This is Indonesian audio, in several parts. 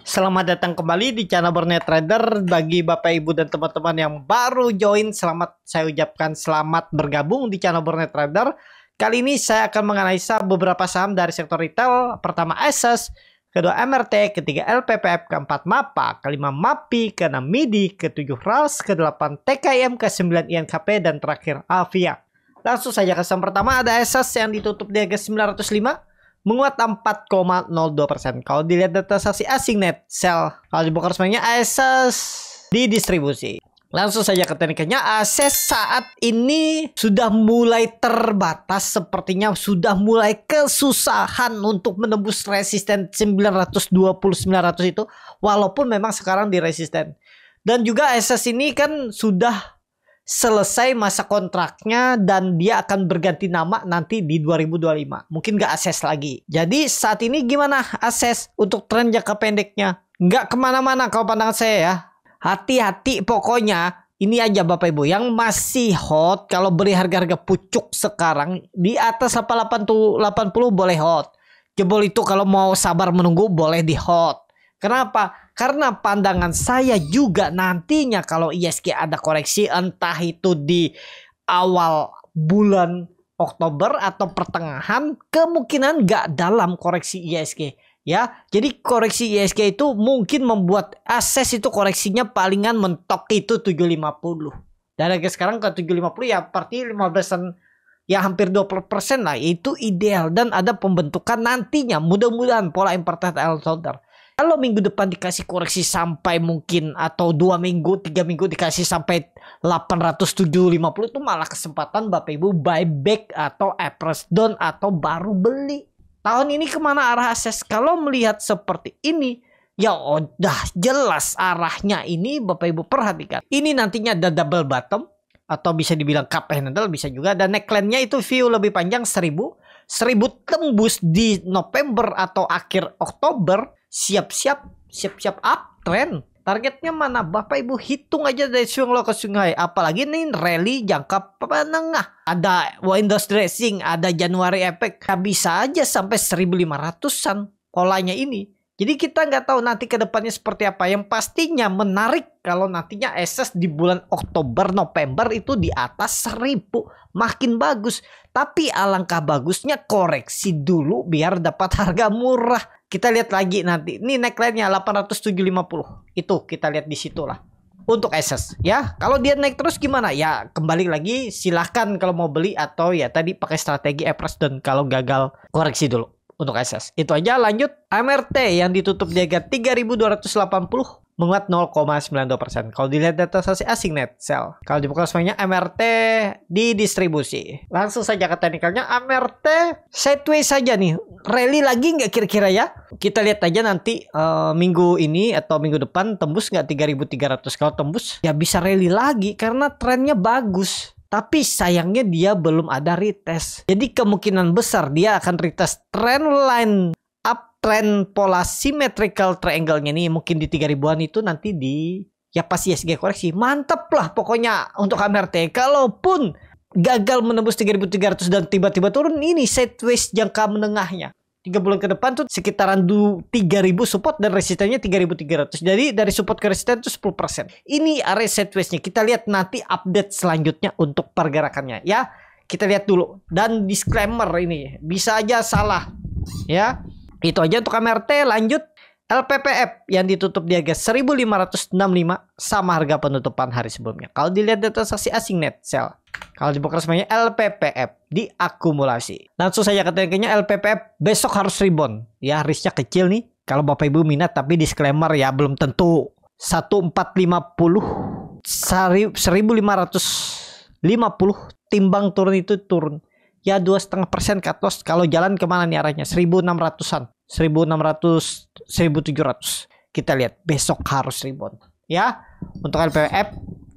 Selamat datang kembali di channel Borneo Trader. Bagi Bapak Ibu dan teman-teman yang baru join, saya ucapkan selamat bergabung di channel Borneo Trader. Kali ini saya akan menganalisa beberapa saham dari sektor retail. Pertama ASUS, kedua MRT, ketiga LPPF, keempat MAPA, kelima MAPI, keenam MIDI, ketujuh RALS, kedelapan TKIM, ke-9 INKP, dan terakhir Avia. Langsung saja ke saham pertama, ada ASUS yang ditutup di harga 905. Menguat 4,02%. Kalau dilihat data saksi asing net sell, kalau dibuka resminya ASUS didistribusi. Langsung saja ke tekniknya. ASUS saat ini sudah mulai terbatas, sepertinya sudah mulai kesusahan untuk menembus resisten 920-900 itu, walaupun memang sekarang di resisten. Dan juga ASUS ini kan sudah selesai masa kontraknya dan dia akan berganti nama nanti di 2025. Mungkin nggak ASUS lagi. Jadi saat ini gimana ASUS untuk tren jangka pendeknya? Nggak kemana-mana kalau pandangan saya ya. Hati-hati pokoknya. Ini aja Bapak Ibu yang masih hot. Kalau beli harga-harga pucuk sekarang di atas 80 boleh hot. Jebol itu kalau mau sabar menunggu boleh di hot. Kenapa? Karena pandangan saya juga nantinya kalau ISG ada koreksi, entah itu di awal bulan Oktober atau pertengahan, kemungkinan nggak dalam koreksi ISG ya. Jadi koreksi ISG itu mungkin membuat ASUS itu koreksinya palingan mentok itu 750. Dan harga sekarang ke 750 ya berarti 15-an, ya hampir 20% lah, itu ideal. Dan ada pembentukan nantinya, mudah-mudahan pola imported holder. Kalau minggu depan dikasih koreksi sampai mungkin, atau 2 minggu, 3 minggu dikasih sampai 800-750, itu malah kesempatan Bapak Ibu buyback atau average down atau baru beli. Tahun ini kemana arah ASUS? Kalau melihat seperti ini, ya udah jelas arahnya ini Bapak Ibu perhatikan. Ini nantinya ada double bottom, atau bisa dibilang cup handle, bisa juga. Dan neckline-nya itu view lebih panjang 1000 tembus di November atau akhir Oktober. Siap-siap uptrend. Targetnya mana Bapak Ibu hitung aja dari swing low ke swing high. Apalagi ini rally jangka menengah. Ada Windows dressing, ada January effect. Bisa aja sampai 1500-an polanya ini. Jadi kita nggak tahu nanti ke depannya seperti apa. Yang pastinya menarik kalau nantinya ASUS di bulan Oktober, November itu di atas 1000. Makin bagus. Tapi alangkah bagusnya koreksi dulu biar dapat harga murah. Kita lihat lagi nanti. Ini neckline-nya 807.50. Itu kita lihat di situ lah. Untuk ASUS ya. Kalau dia naik terus gimana? Ya kembali lagi silahkan kalau mau beli, atau ya tadi pakai strategi average down kalau gagal koreksi dulu. Untuk ASUS itu aja. Lanjut MRT yang ditutup di harga 3.280, menguat 0,92%. Kalau dilihat data saksi asing net sell, kalau dibuka semuanya MRT didistribusi. Langsung saja ke teknikalnya. MRT sideways saja nih, rally lagi nggak kira-kira ya? Kita lihat aja nanti minggu ini atau minggu depan tembus nggak 3.300. Kalau tembus ya bisa rally lagi karena trennya bagus. Tapi sayangnya dia belum ada retest. Jadi kemungkinan besar dia akan retest trend line uptrend pola symmetrical triangle-nya nih. Mungkin di 3000-an itu nanti di ya pas ISG koreksi. Mantap lah pokoknya untuk MRT. Kalaupun gagal menembus 3300 dan tiba-tiba turun, ini sideways jangka menengahnya. 3 bulan ke depan tuh sekitaran 3000 support dan resistennya 3300. Jadi dari support ke resisten itu 10%. Ini area sideways-nya. Kita lihat nanti update selanjutnya untuk pergerakannya ya. Kita lihat dulu. Dan disclaimer ini bisa aja salah ya. Itu aja untuk MRT. Lanjut LPPF yang ditutup di harga 1565 sama harga penutupan hari sebelumnya. Kalau dilihat data saksi asing net sell, kalau dibuka resminya LPPF diakumulasi. Langsung saja ke tekniknya. LPPF besok harus rebound ya, risknya kecil nih kalau Bapak Ibu minat, tapi disclaimer ya belum tentu. 1450 1550 timbang turun itu turun ya 2,5% cut loss. Kalau jalan kemana nih arahnya? 1600-an, 1600, 1700. Kita lihat besok harus rebound ya. Untuk LPPF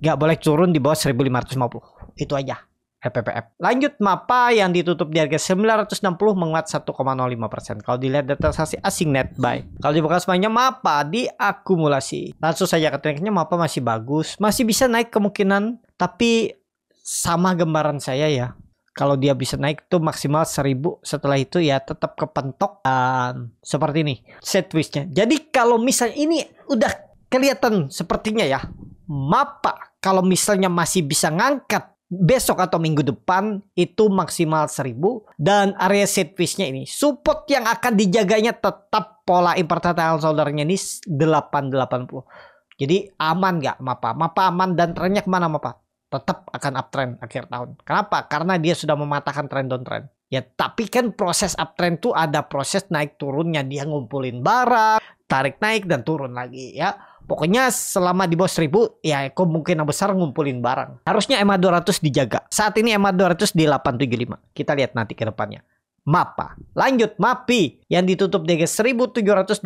nggak boleh turun di bawah 1550. Itu aja LPPF. Lanjut MAPA yang ditutup di harga 960, menguat 1,05%. Kalau dilihat data saksi asing net buy, kalau dibuka semuanya MAPA diakumulasi. Langsung saja ke tekniknya. MAPA masih bagus, masih bisa naik kemungkinan, tapi sama gambaran saya ya. Kalau dia bisa naik tuh maksimal 1000. Setelah itu ya tetap kepentok dan seperti ini sideways-nya. Jadi kalau misalnya ini udah kelihatan sepertinya ya, MAPA kalau misalnya masih bisa ngangkat besok atau minggu depan itu maksimal 1000, dan area sideways-nya ini support yang akan dijaganya tetap pola inverted shoulder-nya ini 880. Jadi aman nggak MAPA? MAPA aman dan trennya kemana MAPA? Tetap akan uptrend akhir tahun. Kenapa? Karena dia sudah mematahkan trend downtrend. Ya, tapi kan proses uptrend tuh ada proses naik turunnya. Dia ngumpulin barang, tarik naik dan turun lagi ya. Pokoknya selama di bawah 1000 ya kemungkinan besar ngumpulin barang. Harusnya EMA 200 dijaga. Saat ini EMA 200 di 875. Kita lihat nanti ke depannya. MAPA. Lanjut MAPI yang ditutup di 1785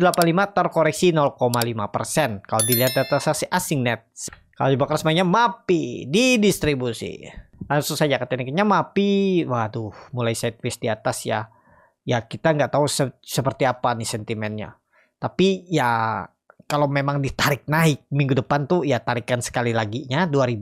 terkoreksi 0,5%. Kalau dilihat data sesi asing net. Kalau dibakar semuanya MAPI di distribusi. Langsung saja ke tekniknya MAPI. Waduh, mulai sideways di atas ya. Ya kita nggak tahu seperti apa nih sentimennya. Tapi ya kalau memang ditarik naik minggu depan tuh ya tarikan sekali lagi nya 2000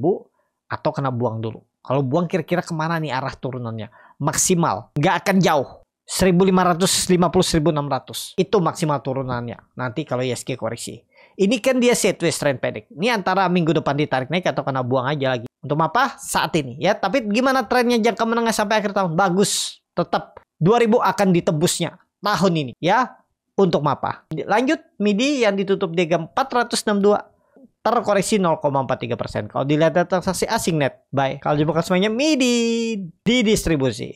atau kena buang dulu. Kalau buang kira-kira kemana nih arah turunannya? Maksimal. Nggak akan jauh. 1550-1600. Itu maksimal turunannya. Nanti kalau ISG koreksi. Ini kan dia sideways trend pendek. Ini antara minggu depan ditarik naik atau kena buang aja lagi. Untuk apa? Saat ini ya. Tapi gimana trennya jangka menengah sampai akhir tahun? Bagus. Tetap 2000 akan ditebusnya tahun ini ya. Untuk MAPA. Lanjut MIDI yang ditutup di 462 terkoreksi 0,43%. Kalau dilihat data transaksi asing net buy. Kalau dibuka semuanya MIDI di distribusi.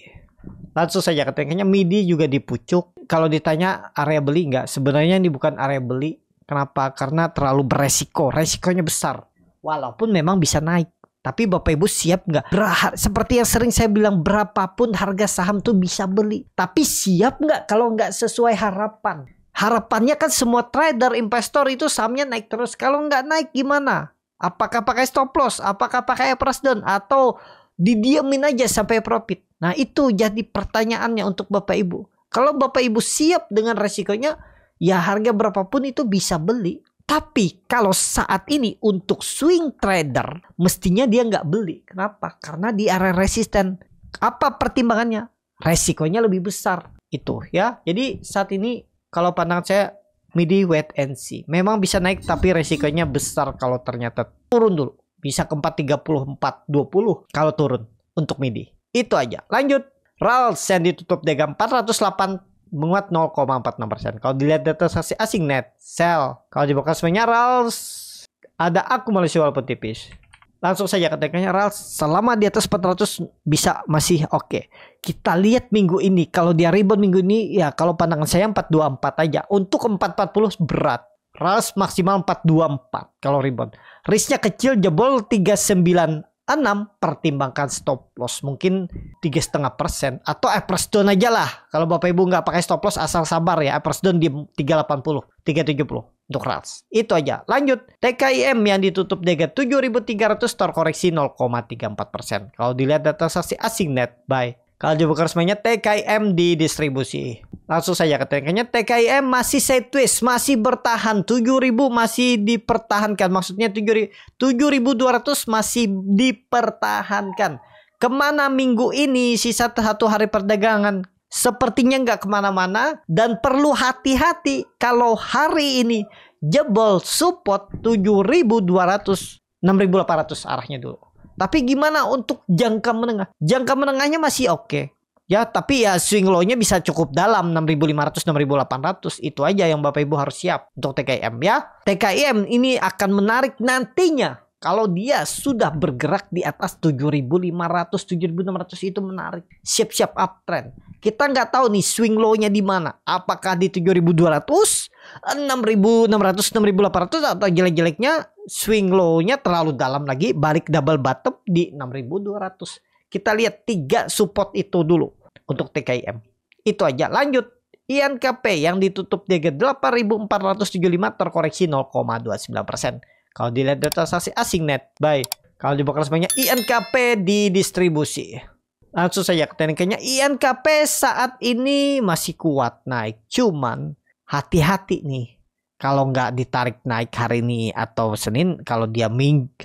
Langsung saja ketikanya MIDI juga dipucuk. Kalau ditanya area beli nggak? Sebenarnya ini bukan area beli. Kenapa? Karena terlalu beresiko. Resikonya besar. Walaupun memang bisa naik. Tapi Bapak Ibu siap nggak? Seperti yang sering saya bilang, berapapun harga saham tuh bisa beli. Tapi siap nggak kalau nggak sesuai harapan? Harapannya kan semua trader, investor itu sahamnya naik terus. Kalau nggak naik gimana? Apakah pakai stop loss? Apakah pakai average down? Atau didiemin aja sampai profit? Nah itu jadi pertanyaannya untuk Bapak Ibu. Kalau Bapak Ibu siap dengan resikonya, ya harga berapapun itu bisa beli. Tapi kalau saat ini untuk swing trader, mestinya dia nggak beli. Kenapa? Karena di area resisten. Apa pertimbangannya? Resikonya lebih besar. Itu ya. Jadi saat ini kalau pandangan saya, MIDI wait and see. Memang bisa naik tapi resikonya besar kalau ternyata turun dulu. Bisa ke 430, 420 kalau turun untuk MIDI. Itu aja. Lanjut. RALS yang ditutup di 408 menguat 0,46%. Kalau dilihat data transaksi asing net sell. Kalau dibuka semuanya RALS ada akumulasi walaupun tipis. Langsung saja ketikanya RALS selama di atas 400 bisa masih oke. Kita lihat minggu ini. Kalau dia rebound minggu ini ya kalau pandangan saya 424 aja. Untuk 440 berat. RALS maksimal 424 kalau rebound. Risknya kecil jebol 396. Pertimbangkan stop loss mungkin 3,5% atau average down aja lah. Kalau Bapak Ibu nggak pakai stop loss asal sabar ya. Average down di 380, 370 untuk RALS. Itu aja. Lanjut. TKIM yang ditutup di 7.300 terkoreksi 0,34%. Kalau dilihat data transaksi asing net buy. Kalau dibuka resminya TKIM di distribusi. Langsung saja ke TKIM masih sideways, masih bertahan 7.000 masih dipertahankan. Maksudnya 7.200 masih dipertahankan. Kemana minggu ini sisa 1 hari perdagangan? Sepertinya nggak kemana-mana dan perlu hati-hati kalau hari ini jebol support 7.200, 6.800 arahnya dulu. Tapi gimana untuk jangka menengah? Jangka menengahnya masih oke. Ya, tapi ya swing low-nya bisa cukup dalam 6.500, 6.800. Itu aja yang Bapak Ibu harus siap untuk TKIM ya. TKIM ini akan menarik nantinya. Kalau dia sudah bergerak di atas 7.500, 7.600 itu menarik. Siap-siap uptrend. Kita nggak tahu nih swing low-nya di mana. Apakah di 7.200, 6.600, 6.800 atau jelek-jeleknya swing low-nya terlalu dalam lagi. Balik double bottom di 6.200. Kita lihat 3 support itu dulu untuk TKIM. Itu aja. Lanjut. INKP yang ditutup di 8.475 terkoreksi 0,29%. Kalau dilihat data transaksi asing net buy. Kalau dibuka semuanya INKP di distribusi. Langsung saja ke tekniknya. INKP saat ini masih kuat naik. Cuman hati-hati nih. Kalau nggak ditarik naik hari ini atau Senin. Kalau dia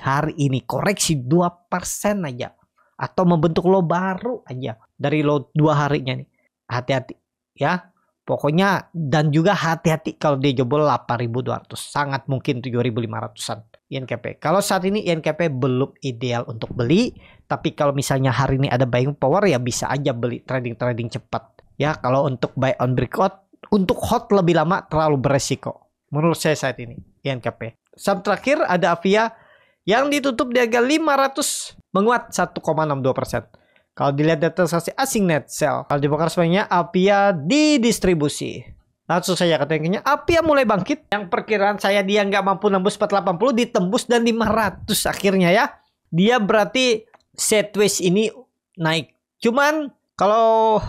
hari ini koreksi 2% aja. atau membentuk low baru aja dari low 2 harinya nih. Hati-hati ya. Pokoknya dan juga hati-hati kalau dia jebol 8.200, sangat mungkin 7.500-an INKP. Kalau saat ini INKP belum ideal untuk beli, tapi kalau misalnya hari ini ada buying power ya bisa aja beli trading cepat. Ya, kalau untuk buy on breakout, untuk hot lebih lama terlalu beresiko. Menurut saya saat ini INKP. Saham terakhir ada Avia yang ditutup di harga 500, menguat 1,62%. Kalau dilihat data transaksi asing net sell, kalau dibongkar semuanya Avia didistribusi. Langsung saja katanya Avia mulai bangkit. Yang perkiraan saya dia nggak mampu nembus 480, ditembus dan 500 akhirnya ya. Dia berarti sideways ini naik. Cuman kalau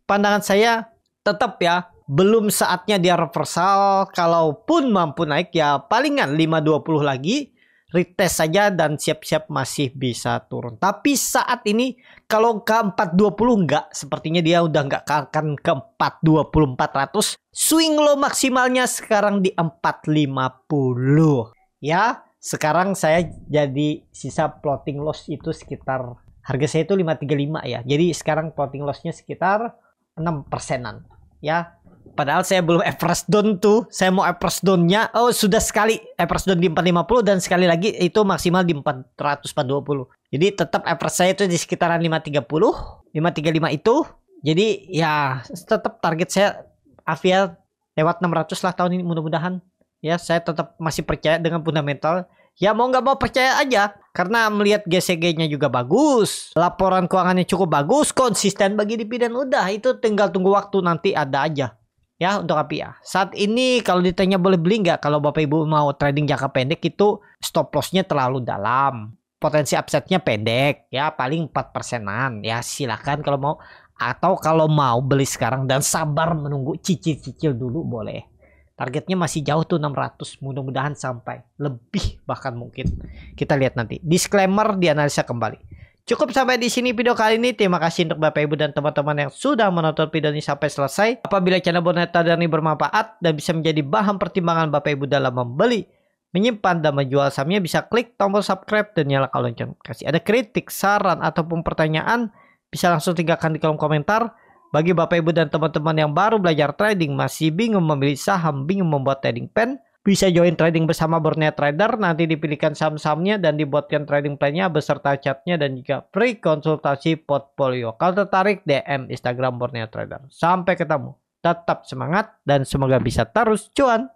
pandangan saya tetap ya belum saatnya dia reversal. Kalaupun mampu naik ya palingan 520 lagi. Retest saja dan siap-siap masih bisa turun. Tapi saat ini kalau ke 420 enggak. Sepertinya dia udah enggak akan ke 420 400. Swing low maksimalnya sekarang di 450. Ya, sekarang saya jadi sisa floating loss itu sekitar, harga saya itu 535 ya. Jadi sekarang floating lossnya sekitar 6%-an. Ya, padahal saya belum average down tuh. Saya mau average down-nya. Oh, sudah sekali average down di 450 dan sekali lagi itu maksimal di 420. Jadi tetap average saya itu di sekitaran 530, 535 itu. Jadi ya tetap target saya Avia lewat 600 lah tahun ini mudah-mudahan. Ya, saya tetap masih percaya dengan fundamental. Ya mau nggak mau percaya aja. Karena melihat GCG-nya juga bagus. Laporan keuangannya cukup bagus. Konsisten bagi dividen. Udah itu tinggal tunggu waktu nanti ada aja. Ya untuk Avia. Saat ini kalau ditanya boleh beli nggak? Kalau Bapak Ibu mau trading jangka pendek itu stop loss-nya terlalu dalam. Potensi upside-nya pendek. Ya paling 4%-an. Ya silakan kalau mau. Atau kalau mau beli sekarang dan sabar menunggu cicil-cicil dulu boleh. Targetnya masih jauh tuh 600. Mudah-mudahan sampai. Lebih bahkan mungkin. Kita lihat nanti. Disclaimer dianalisa kembali. Cukup sampai di sini video kali ini. Terima kasih untuk Bapak Ibu dan teman-teman yang sudah menonton video ini sampai selesai. Apabila channel Borneo Trader ini bermanfaat dan bisa menjadi bahan pertimbangan Bapak Ibu dalam membeli, menyimpan dan menjual sahamnya, bisa klik tombol subscribe dan nyalakan lonceng notifikasi. Ada kritik, saran ataupun pertanyaan, bisa langsung tinggalkan di kolom komentar. Bagi Bapak Ibu dan teman-teman yang baru belajar trading, masih bingung memilih saham, bingung membuat trading plan, bisa join trading bersama Borneo Trader. Nanti dipilihkan saham-sahamnya dan dibuatkan trading plan-nya beserta chartnya dan juga free konsultasi portfolio. Kalau tertarik, DM Instagram Borneo Trader. Sampai ketemu. Tetap semangat dan semoga bisa terus cuan.